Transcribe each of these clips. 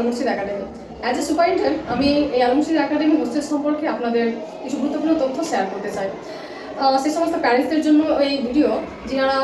আলমুর্শিদ academy. As a superintendent আমি এই আলমুর্শিদ academy hostel সম্পর্কে আপনাদের কিছু গুরুত্বপূর্ণ তথ্য শেয়ার করতে চাই। সেই সমস্ত প্যারেন্টসদের জন্য এই ভিডিও যারা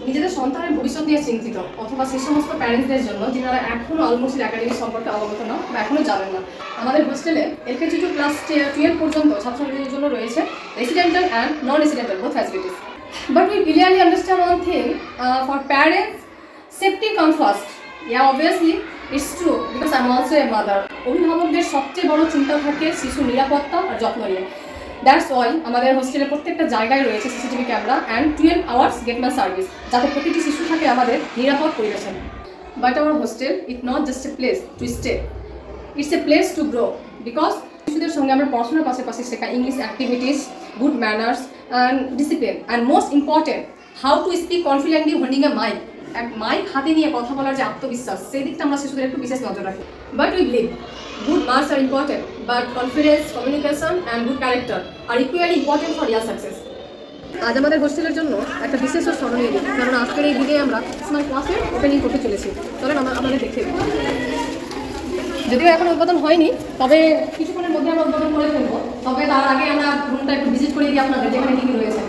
নিজেদের সন্তানের ভবিষ্যৎ নিয়ে চিন্তিত, অথবা সেই সমস্ত প্যারেন্টসদের জন্য যারা এখনও আলমুর্শিদ একাডেমি সম্পর্কে অবগত না বা এখনও জানেন না। আমাদের হোস্টেলে LKG টু ক্লাস 12 পর্যন্ত ছাত্রছাত্রীদের জন্য রয়েছে residential and non residential both facilities. But we clearly understand one thing, for parents, safety comes first. Yeah, obviously, it's true because I'm also a mother. অভিভাবকদের সবচেয়ে বড় চিন্তা থাকে শিশুর নিরাপত্তা আর যত্ন নিয়ে। দ্যাটস ওয়াই আমাদের হোস্টেলের প্রত্যেকটা জায়গায় রয়েছে CCTV camera and 12 hours gateman service, যাতে প্রতিটি শিশু থাকে আমাদের নিরাপদ পরিবেশে। But our hostel it not just a place to stay, it's a place to grow, because শিশুদের সঙ্গে আমরা পড়াশোনার পাশাপাশি শেখা English activities, good manners and discipline, and most important how to speak confidently holding a mic. এক mic হাতে নিয়ে কথা বলার যে আত্মবিশ্বাস, সেই দিকটা আমরা শিশুদের একটু বিশেষ নজর রাখি। But we believe good marks are important, but confidence, communication and good character are equally important for your success. আজ আমাদের হোস্টেলের জন্য একটা বিশেষ স্মরণীয় দিন, কারণ আজকের এই দিনে আমরা স্মার্ট ক্লাসের ওপেনিং করতে চলেছি। চলেন আমাদের দেখতে দিই। যদিও এখন উদ্বোধন হয়নি, তবে কিছুক্ষণের মধ্যে আমরা উদ্বোধন করে ফেলবো। তবে তার আগে আমরা রুমটা একটু ভিজিট করে দিই আপনাদের, যেখানে কী কী রয়েছে।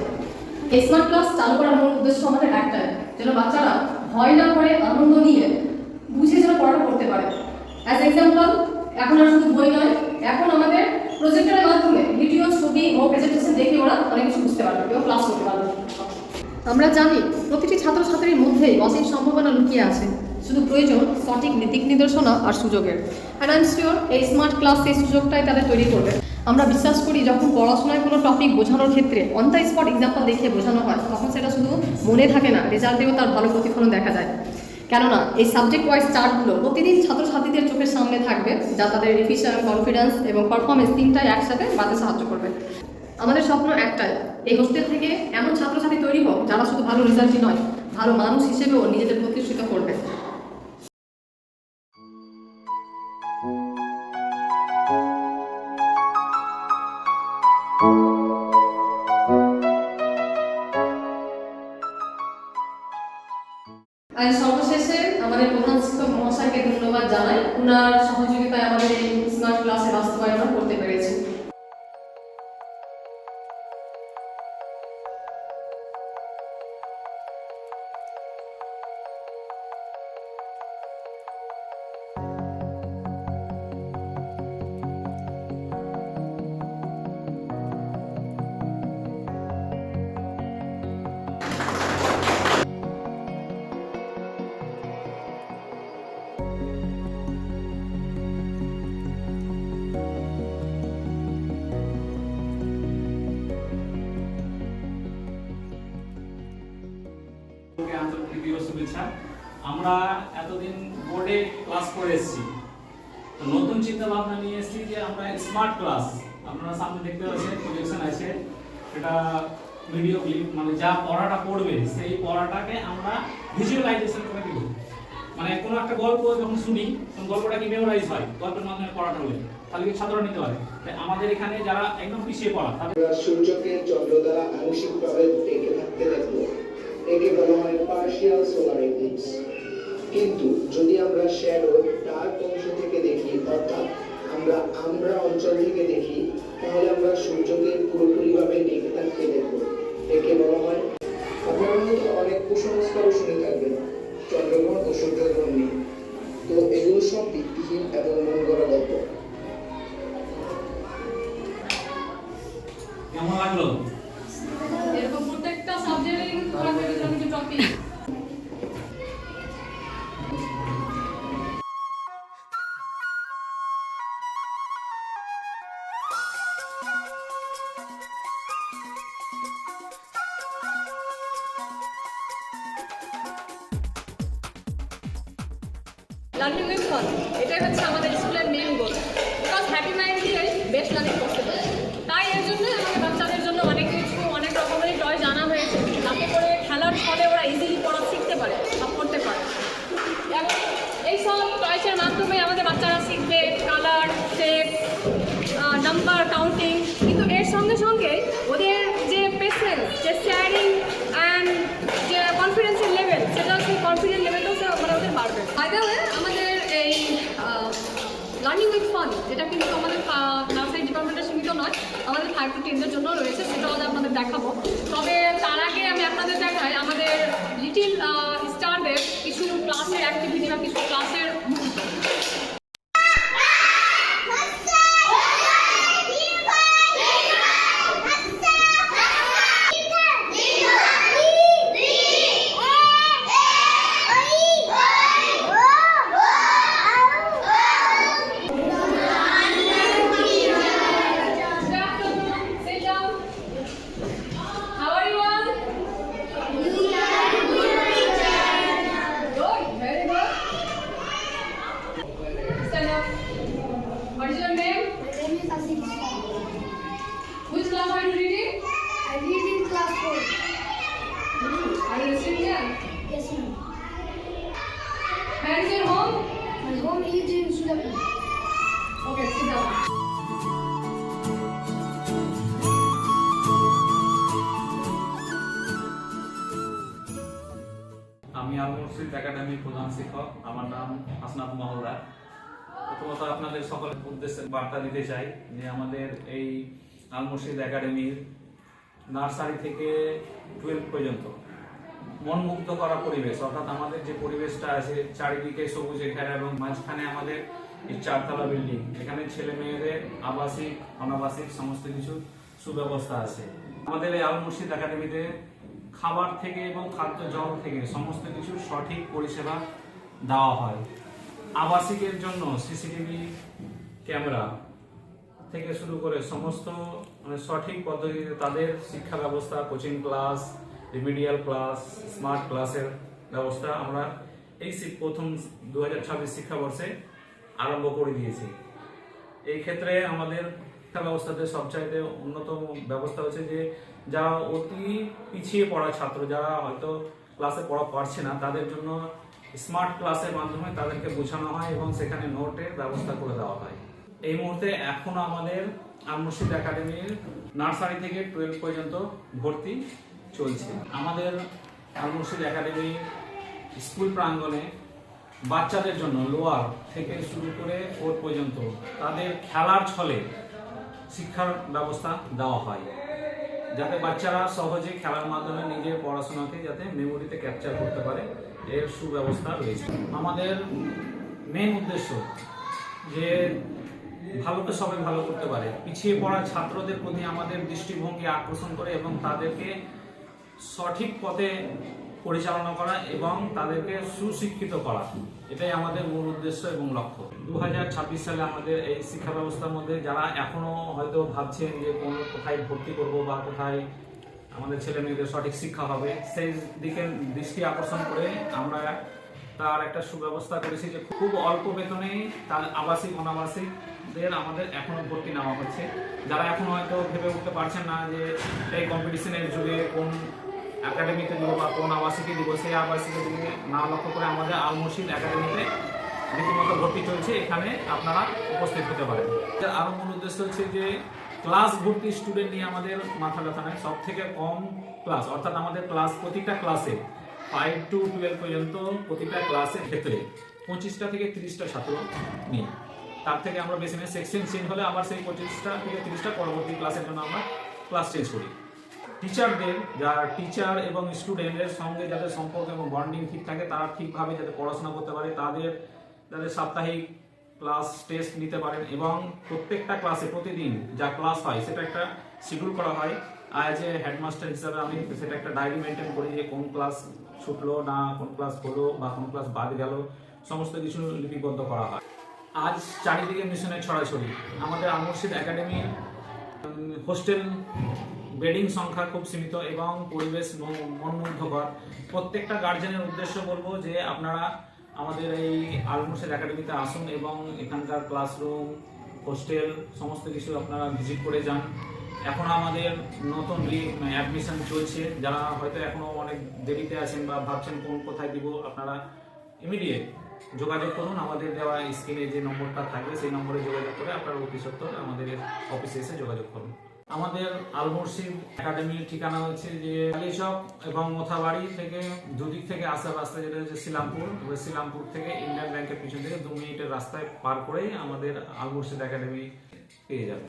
এই স্মার্ট ক্লাস চালু করার মূল উদ্দেশ্য আমাদের একটাই, যেন বাচ্চারা ভয় না করে আনন্দ নিয়ে বুঝে যেন পড়াটা করতে পারে। অ্যাজ এক্সাম্পল, এখন আর শুধু বই নয়, এখন আমাদের প্রজেক্টরের মাধ্যমে ভিডিও, ছবি ও প্রেজেন্টেশন দেখে ওরা অনেক কিছু বুঝতে পারবে এবং ক্লাস করতে পারবে। আমরা জানি প্রতিটি ছাত্রছাত্রীর মধ্যেই অসীম সম্ভাবনা লুকিয়ে আছে, শুধু প্রয়োজন সঠিক দিক নির্দেশনা আর সুযোগের। অ্যান্ড আই এম শিওর এই স্মার্ট ক্লাস এই সুযোগটাই তাদের তৈরি করবে। আমরা বিশ্বাস করি যখন পড়াশোনায় কোনো টপিক বোঝানোর ক্ষেত্রে অন দ্য স্পট এক্সাম্পল দেখিয়ে বোঝানো হয়, তখন সেটা শুধু মনে থাকে না, রেজাল্টেও তার ভালো প্রতিফলন দেখা যায়। কেননা এই সাবজেক্ট ওয়াইজ চার্টগুলো প্রতিদিন ছাত্রছাত্রীদের চোখের সামনে থাকবে, যা তাদের রিভিশন, কনফিডেন্স এবং পারফরমেন্স তিনটাই একসাথে বাড়তে সাহায্য করবে। আমাদের স্বপ্ন একটাই, এই হোস্টেল থেকে এমন ছাত্রছাত্রী তৈরি হোক যারা শুধু ভালো রেজাল্টই নয়, ভালো মানুষ হিসেবেও নিজেদের প্রতিষ্ঠিত করবে। আর সর্বশেষে আমাদের প্রধান শিক্ষক মহাশয়কে ধন্যবাদ জানাই, ওনার সহযোগিতায় আমাদের এই স্মার্ট ক্লাসে বাস্তবায়ন করতে পেরেছি। শুভেচ্ছা। আমরা এতদিন বোর্ডে ক্লাস করে এসেছি, তো নতুন চিন্তা ভাবনা নিয়ে এসেছি যে আমরা স্মার্ট ক্লাস, আপনারা সামনে দেখতে পাচ্ছেন প্রজেকশন আছে, এটা ভিডিও ক্লিপ, মানে যা পড়াটা পড়বে সেই পড়াটাকে আমরা ভিজুয়ালাইজেশন করে দিব। মানে কোনো একটা গল্প যখন শুনি তখন গল্পটা কি মেমোরাইজ হয়, গল্পের মাধ্যমে পড়াটা হলে তাহলে কি ছাত্ররা নিতে পারে। তাই আমাদের এখানে যারা একদম পিছিয়ে পড়া, আমরা সূর্যকে চন্দ্র দ্বারা আংশিকভাবে ঢেকে থাকতে দেখব, একে বলা হয় পার্শিয়াল সোলার ইক্লিপস। কিন্তু যদি আমরা শ্যাডো ডার্ক অংশ থেকে দেখি, অর্থাৎ আমরা অঞ্চল থেকে দেখি, তাহলে আমরা সূর্যকে পুরোপুরিভাবে ঢেকে থাকতে দেখব, একে বলা হয়। আপনারা হয়তো অনেক কুসংস্কারও শুনে থাকবেন চন্দ্রগ্রহণ ও সূর্যগ্রহণ নিয়ে, তো এগুলো সব ভিত্তিহীন এবং মন গড়া গল্প। কেমন লাগলো? এরকম প্রত্যেকটা সাবজেক্টে কিন্তু থাকবে কিছু টপিক। লার্নিং উইথ ফান, এটাই হচ্ছে আমাদের স্কুলের main goal, because happy mind দিয়েই বেস্ট লার্নিং করতে পারে। তাই এর জন্য আমাদের বাচ্চাদের জন্য অনেক কিছু, অনেক রকমেরই টয় জানা হয়েছে, যাতে করে খেলার ফলে ওরা ইজিলি পড়া শিখতে পারে বা পড়তে পারে। এবং এইসব টয়েসের মাধ্যমে আমাদের বাচ্চারা শিখবে কালার, শেপ, নাম্বার, কাউন্টিং, কিন্তু এর সঙ্গে সঙ্গে ওদের যে পেশেন্স, যে শেয়ারিং অ্যান্ড যে কনফিডেন্সের লেভেল, সেটা সেই কনফিডেন্স লেভেলটাও মানে ওদের বাড়বে। বাই দ্য ওয়ে, আমাদের এই লার্নিং উইথ ফান, যেটা কিন্তু আমাদের নার্সারি ডিপার্টমেন্টে সীমিত নয়, আমাদের 5 to 10 জন্য রয়েছে, সেটা আমাদের আপনাদের দেখাবো। তবে তার আগে আমি আপনাদের দেখাই আমাদের লিটিল স্টারদের কিছু ক্লাসের অ্যাক্টিভিটি বা কিছু ক্লাসের মুহূর্ত। What is your name? My name is Asif Islam. Which class are you reading? I read in class 4. Are you listening here? Yes, ma'am. Where is your home? My home is in Sudapur. Okay, sit down. আমি আল মুর্শিদ একাডেমির প্রধান শিক্ষক, আমার নাম হাসনাত মহলদার। প্রথমত আপনাদের সকলের উদ্দেশ্যে বার্তা দিতে চাই যে আমাদের এই আল মুর্শিদ একাডেমির নার্সারি থেকে 12 পর্যন্ত মনমুগ্ধ করা পরিবেশ, অর্থাৎ আমাদের যে পরিবেশটা আছে চারিদিকে সবুজে ঘেরা এবং মাঝখানে আমাদের এই 4তলা বিল্ডিং, এখানে ছেলে মেয়েদের আবাসিক অনাবাসিক সমস্ত কিছু সুব্যবস্থা আছে। আমাদের এই আল মুর্শিদ একাডেমিতে খাবার থেকে এবং খাদ্য জল থেকে সমস্ত কিছু সঠিক পরিষেবা দেওয়া হয়। আবাসিকের জন্য সিসিটিভি ক্যামেরা থেকে শুরু করে সমস্ত সঠিক পদ্ধতিতে তাদের শিক্ষা ব্যবস্থা, coaching class, remedial class, smart ক্লাসের ব্যবস্থা আমরা এই প্রথম 2026 শিক্ষাবর্ষে আরম্ভ করে দিয়েছি। এই ক্ষেত্রে আমাদের শিক্ষা ব্যবস্থাতে সবচাইতে উন্নত ব্যবস্থা হচ্ছে যে যারা অতি পিছিয়ে পড়া ছাত্র, যারা হয়তো ক্লাসে পড়া পারছে না, তাদের জন্য স্মার্ট ক্লাসের মাধ্যমে তাদেরকে বোঝানো হয় এবং সেখানে নোটের ব্যবস্থা করে দেওয়া হয়। এই মুহূর্তে এখনো আমাদের আল মুর্শিদ একাডেমির নার্সারি থেকে 12 পর্যন্ত ভর্তি চলছে। আমাদের আল মুর্শিদ একাডেমি স্কুল প্রাঙ্গণে বাচ্চাদের জন্য লোয়ার থেকে শুরু করে 4 পর্যন্ত তাদের খেলার ছলে শিক্ষার ব্যবস্থা দেওয়া হয়, যাতে বাচ্চারা সহজে খেলার মাধ্যমে নিজের পড়াশোনাকে যাতে মেমোরিতে ক্যাপচার করতে পারে, এর সুব্যবস্থা রয়েছে। আমাদের মেন উদ্দেশ্য যে ভালোকে সবাই ভালো করতে পারে, পিছিয়ে পড়া ছাত্রদের প্রতি আমাদের দৃষ্টিভঙ্গি আকর্ষণ করে এবং তাদেরকে সঠিক পথে পরিচালনা করা এবং তাদেরকে সুশিক্ষিত করা, এটাই আমাদের মূল উদ্দেশ্য এবং লক্ষ্য। 2026 সালে আমাদের এই শিক্ষা ব্যবস্থার মধ্যে যারা এখনো হয়তো ভাবছেন যে কোথায় ভর্তি করব বা কোথায় আমাদের ছেলে মেয়েদের সঠিক শিক্ষা হবে, সেই দিকে দৃষ্টি আকর্ষণ করে আমরা তার একটা সুব্যবস্থা করেছি যে খুব অল্প বেতনেই তার আবাসিক অনাবাসিকদের আমাদের এখনো ভর্তি নেওয়া হচ্ছে। যারা এখন হয়তো ভেবে উঠতে পারছেন না যে এই কম্পিটিশনের যুগে কোন একাডেমিতে দিব বা কোন আবাসিকে দিব, সেই আবাসিকের দিকে না লক্ষ্য করে আমাদের আল মুর্শিদ একাডেমিতে রীতিমতো ভর্তি চলছে, এখানে আপনারা উপস্থিত হতে পারেন। আরও মূল উদ্দেশ্য হচ্ছে যে ক্লাস ভর্তি স্টুডেন্ট নিয়ে আমাদের মাথা ব্যথা নেয়। সব থেকে কম ক্লাস, অর্থাৎ আমাদের ক্লাস প্রতিটা ক্লাসে 5 to 12 পর্যন্ত প্রতিটা ক্লাসের ক্ষেত্রে 25টা থেকে 30টা ছাত্র নিই। তার থেকে আমরা বেশি নেই, সেকশন চেঞ্জ হলে আবার সেই 25টা থেকে 30টা পরবর্তী ক্লাসের জন্য আমরা ক্লাস চেঞ্জ করি। টিচারদের, যারা টিচার এবং স্টুডেন্টের সঙ্গে যাদের সম্পর্ক এবং বন্ডিং ঠিক থাকে, তারা ঠিকভাবে যাতে পড়াশোনা করতে পারে, তাদের সাপ্তাহিক ক্লাস টেস্ট নিতে পারেন এবং প্রত্যেকটা ক্লাসে প্রতিদিন যা ক্লাস হয় সেটা একটা শিডিউল করা হয়। অ্যাজ এ হেডমাস্টার হিসাবে আমি সেটা একটা ডায়েরি মেনটেন করি যে কোন ক্লাস ছুটলো না, কোন ক্লাস হলো বা কোন ক্লাস বাদ গেল, সমস্ত কিছু লিপিবদ্ধ করা হয়। আজ চারিদিকে মিশনের ছড়াছড়ি। আমাদের আল মুর্শিদ একাডেমির হোস্টেল বেডিং সংখ্যা খুব সীমিত এবং পরিবেশ মনমুগ্ধকর। প্রত্যেকটা গার্জেনের উদ্দেশ্য বলবো যে আপনারা আমাদের এই আল মুর্শিদ একাডেমিতে আসুন এবং এখানকার ক্লাসরুম, হোস্টেল সমস্ত কিছু আপনারা ভিজিট করে যান। এখন আমাদের নতুন অ্যাডমিশন চলছে, যারা হয়তো এখনো অনেক দেরিতে আছেন বা ভাবছেন কোথায় দিব, আপনারা ইমিডিয়েট যোগাযোগ করুন। আমাদের দেওয়া স্ক্রিনে যে নম্বরটা থাকবে সেই নম্বরে যোগাযোগ করে আপনারা অতি সত্বর আমাদের অফিসে এসে যোগাযোগ করুন। আমাদের আল মুর্শিদ একাডেমির ঠিকানা হচ্ছে যে কালীচক এবং মোথাবাড়ি থেকে দুদিক থেকে আসার রাস্তা যেটা হচ্ছে শ্রীরামপুর, ওই শ্রীরামপুর থেকে ইন্ডিয়ান ব্যাংকের পিছন থেকে 2 মিনিটের রাস্তায় পার করেই আমাদের আল মুর্শিদ একাডেমি পেয়ে যাবে।